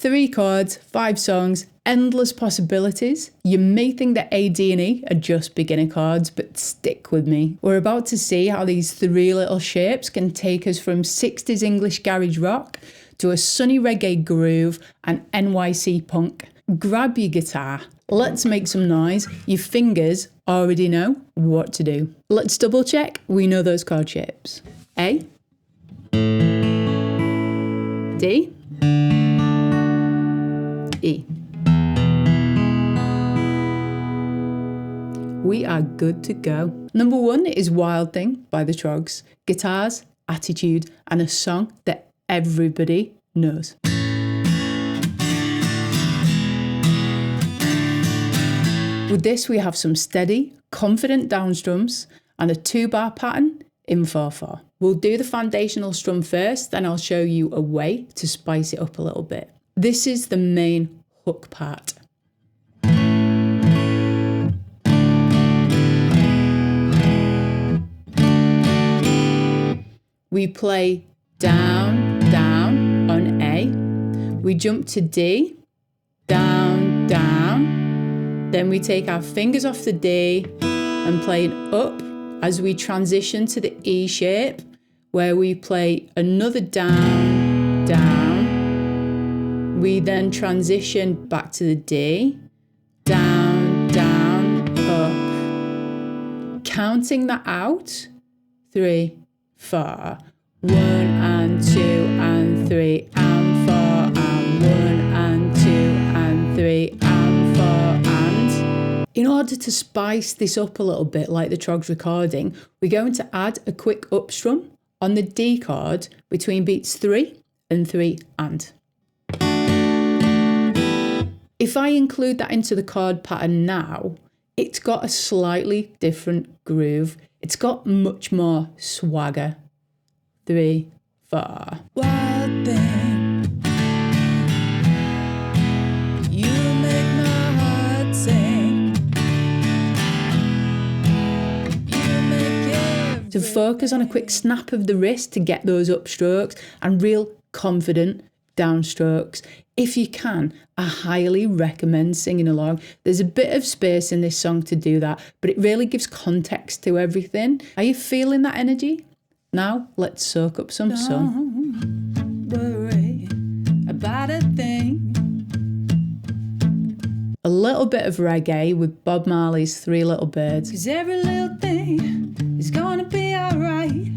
3 chords, 5 songs, endless possibilities. You may think that A, D and E are just beginner chords, but stick with me. We're about to see how these 3 little shapes can take us from 60s English garage rock to a sunny reggae groove and NYC punk. Grab your guitar, let's make some noise. Your fingers already know what to do. Let's double check we know those chord shapes. A, D, E. We are good to go. Number 1 is Wild Thing by the Chords. Guitars, attitude, and a song that everybody knows. With this, we have some steady, confident down-strums and a 2-bar pattern in 4/4. We'll do the foundational strum first, then I'll show you a way to spice it up a little bit. This is the main hook part. We play down, down on A. We jump to D, down, down. Then we take our fingers off the D and play it up as we transition to the E shape, where we play another down, down. We then transition back to the D, down, down, up. Counting that out, 3, 4, 1 and 2 and 3 and 4 and 1 and 2 and 3 and 4 and. In order to spice this up a little bit like the Chords recording, we're going to add a quick up strum on the D chord between beats 3 and 3 and. If I include that into the chord pattern now, it's got a slightly different groove. It's got much more swagger. 3, 4. Wild thing, you make my heart sing. You make to focus on a quick snap of the wrist to get those upstrokes and real confident downstrokes. If you can, I highly recommend singing along. There's a bit of space in this song to do that, but it really gives context to everything. Are you feeling that energy? Now, let's soak up some sun. Don't worry about a thing. A little bit of reggae with Bob Marley's 3 Little Birds. 'Cause every little thing is gonna be alright.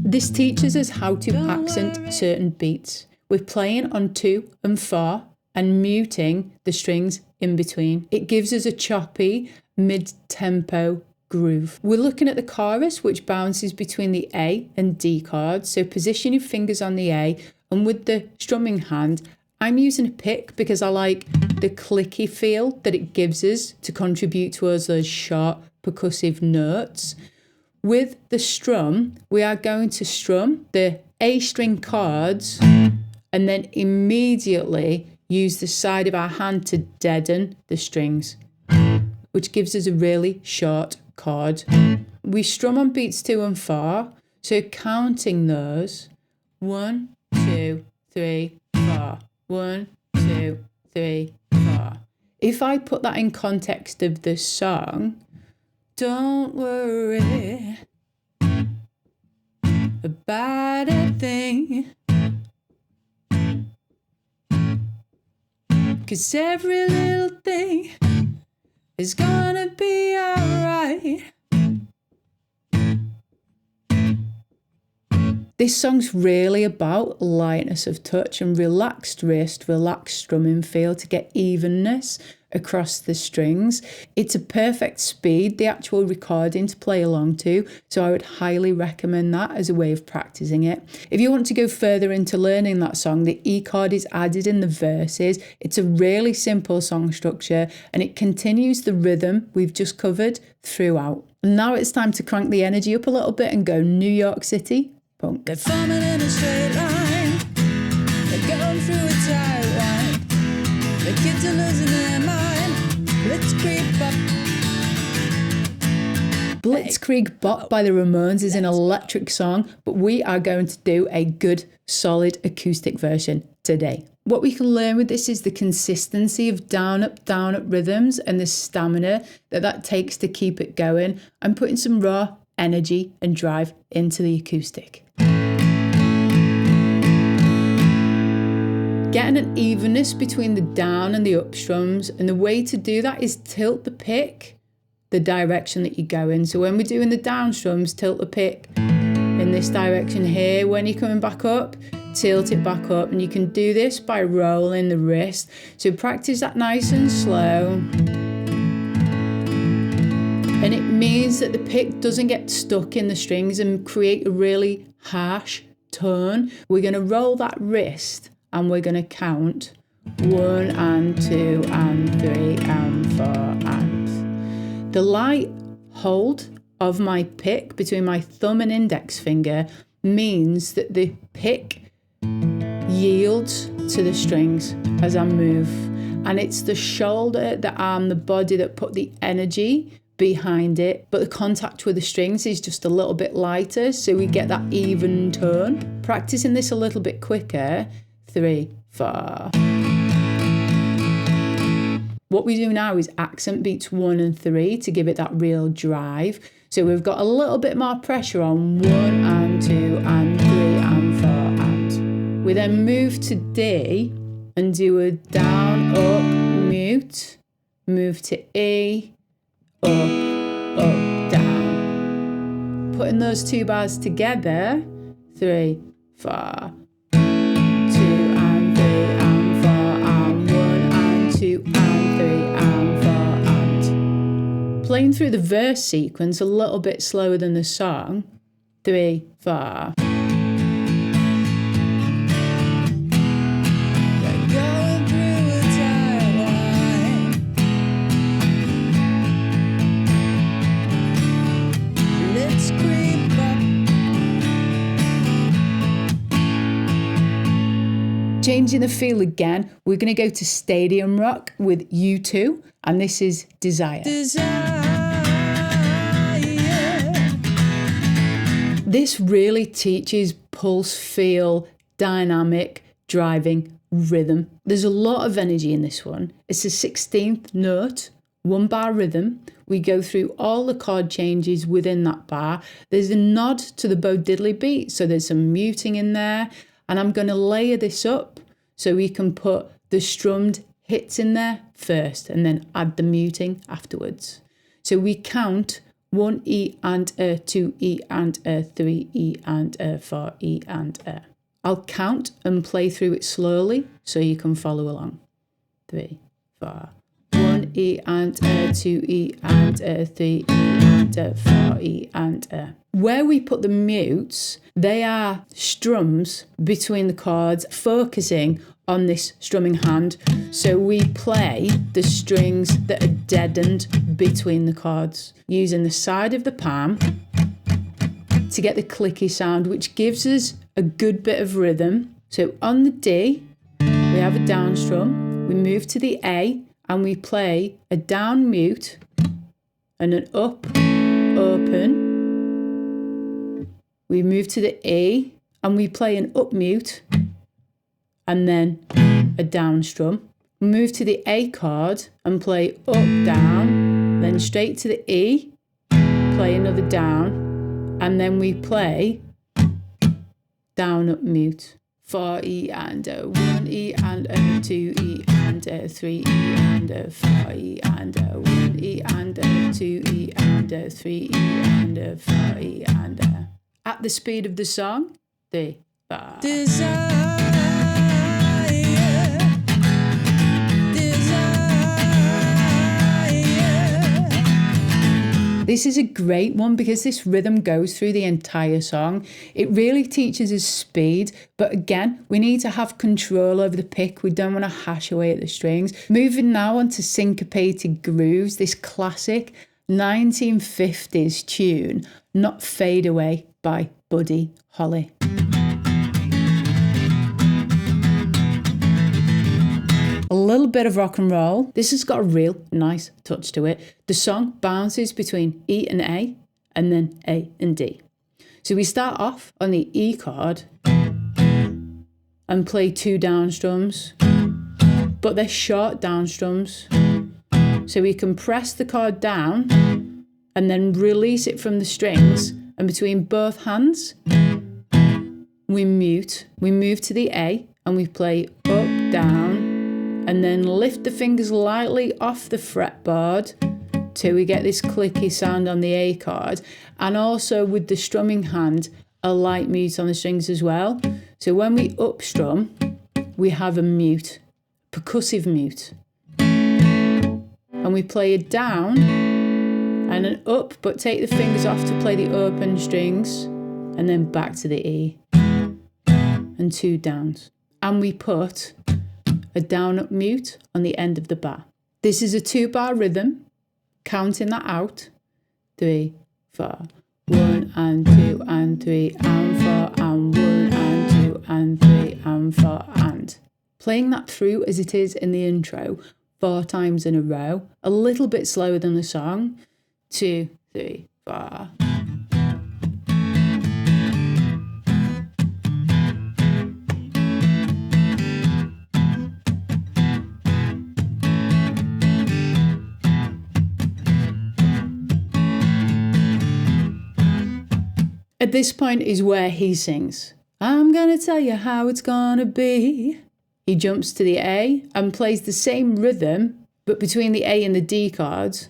This teaches us how to accent certain beats. We're playing on 2 and 4 and muting the strings in between. It gives us a choppy, mid-tempo groove. We're looking at the chorus, which bounces between the A and D chords. So position your fingers on the A, and with the strumming hand, I'm using a pick because I like the clicky feel that it gives us to contribute towards those short percussive notes. With the strum, we are going to strum the A string chords and then immediately use the side of our hand to deaden the strings, which gives us a really short chord. We strum on beats 2 and 4, so counting those, 1, 2, 3, 4, 1, 2, 3, 4. If I put that in context of the song, don't worry about a thing, 'cause every little thing is gonna be alright. This song's really about lightness of touch and relaxed wrist, relaxed strumming feel to get evenness across the strings. It's a perfect speed, the actual recording, to play along to, so I would highly recommend that as a way of practicing it. If you want to go further into learning that song, the E chord is added in the verses. It's a really simple song structure and it continues the rhythm we've just covered throughout. And now it's time to crank the energy up a little bit and go New York City punk. They're forming in a straight line, they're going through a tight line, the kids are losing their mind. Blitzkrieg Bop. Blitzkrieg Bop by the Ramones is an electric song, but we are going to do a good, solid acoustic version today. What we can learn with this is the consistency of down, up rhythms and the stamina that takes to keep it going, and putting some raw energy and drive into the acoustic. Getting an evenness between the down and the up strums, and the way to do that is tilt the pick the direction that you go in. So when we're doing the down strums, tilt the pick in this direction here. When you're coming back up, tilt it back up, and you can do this by rolling the wrist. So practice that nice and slow. And it means that the pick doesn't get stuck in the strings and create a really harsh tone. We're going to roll that wrist and we're going to count 1 and 2 and 3 and 4 and. The light hold of my pick between my thumb and index finger means that the pick yields to the strings as I move. And it's the shoulder, the arm, the body that put the energy behind it, but the contact with the strings is just a little bit lighter, so we get that even tone. Practicing this a little bit quicker. 3, 4. What we do now is accent beats 1 and 3 to give it that real drive. So we've got a little bit more pressure on 1 and 2 and 3 and 4 and. We then move to D and do a down, up, mute, move to E, up, down. Putting those two bars together, 3, 4. 2 and 3 and 4 and 1 and 2 and 3 and 4 and. Playing through the verse sequence a little bit slower than the song. 3, 4. Changing the feel again, we're going to go to Stadium Rock with U2, and this is Desire. This really teaches pulse, feel, dynamic, driving, rhythm. There's a lot of energy in this one. It's a 16th note, 1 bar rhythm. We go through all the chord changes within that bar. There's a nod to the Bo Diddley beat, so there's some muting in there. And I'm going to layer this up so we can put the strummed hits in there first and then add the muting afterwards. So we count 1 E and a, 2 E and a, 3 E and a, 4 E and a. I'll count and play through it slowly so you can follow along. 3, 4. 1 E and a, 2 E and a, 3 E and a, 4 E and a. Where we put the mutes, they are strums between the chords, focusing on this strumming hand. So we play the strings that are deadened between the chords, using the side of the palm to get the clicky sound, which gives us a good bit of rhythm. So on the D, we have a down strum, we move to the A, and we play a down mute and an up open. We move to the E and we play an up mute and then a down strum. We move to the A chord and play up down, then straight to the E, play another down, and then we play down up mute. 4 E and a, 1 E and a, 2 E and a, 3 E and a, 4 E and a, 1 E and a, 2 E and a, 3 E and a, 4 E and a. At the speed of the song, 3, 4. Desire. This is a great one because this rhythm goes through the entire song. It really teaches us speed, but again, we need to have control over the pick. We don't want to hash away at the strings. Moving now on to Syncopated Grooves, this classic 1950s tune, Not Fade Away by Buddy Holly. A little bit of rock and roll. This has got a real nice touch to it. The song bounces between E and A, and then A and D. So we start off on the E chord, and and play 2 down strums, but they're short down strums. So we can press the chord down and then release it from the strings, and between both hands, we mute. We move to the A and we play up, down, and then lift the fingers lightly off the fretboard till we get this clicky sound on the A chord. And also with the strumming hand, a light mute on the strings as well. So when we up strum, we have a mute, percussive mute. And we play a down and an up, but take the fingers off to play the open strings, and then back to the E and 2 downs. And we put a down up mute on the end of the bar. This is a 2-bar rhythm, counting that out. 3, 4, 1 and 2 and 3 and 4 and 1 and 2 and 3 and 4 and. Playing that through as it is in the intro 4 times in a row, a little bit slower than the song. 2, 3, 4. At this point is where he sings, I'm gonna tell you how it's gonna be. He jumps to the A and plays the same rhythm, but between the A and the D chords.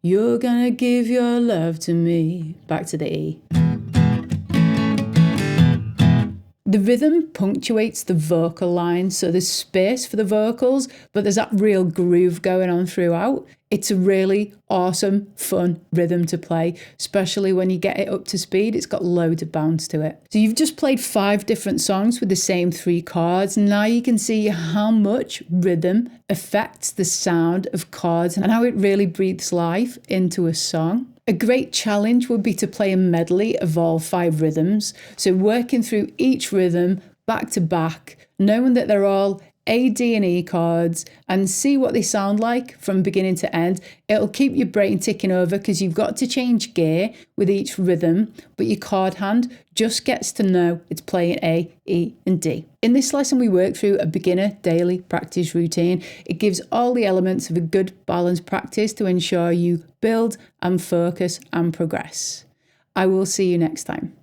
You're gonna give your love to me. Back to the E. The rhythm punctuates the vocal line, so there's space for the vocals, but there's that real groove going on throughout. It's a really awesome, fun rhythm to play, especially when you get it up to speed. It's got loads of bounce to it. So you've just played 5 different songs with the same 3 chords. Now you can see how much rhythm affects the sound of chords and how it really breathes life into a song. A great challenge would be to play a medley of all 5 rhythms. So working through each rhythm back to back, knowing that they're all A, D and E chords, and see what they sound like from beginning to end. It'll keep your brain ticking over because you've got to change gear with each rhythm, but your chord hand just gets to know it's playing A, E and D. In this lesson we work through a beginner daily practice routine. It gives all the elements of a good balanced practice to ensure you build and focus and progress. I will see you next time.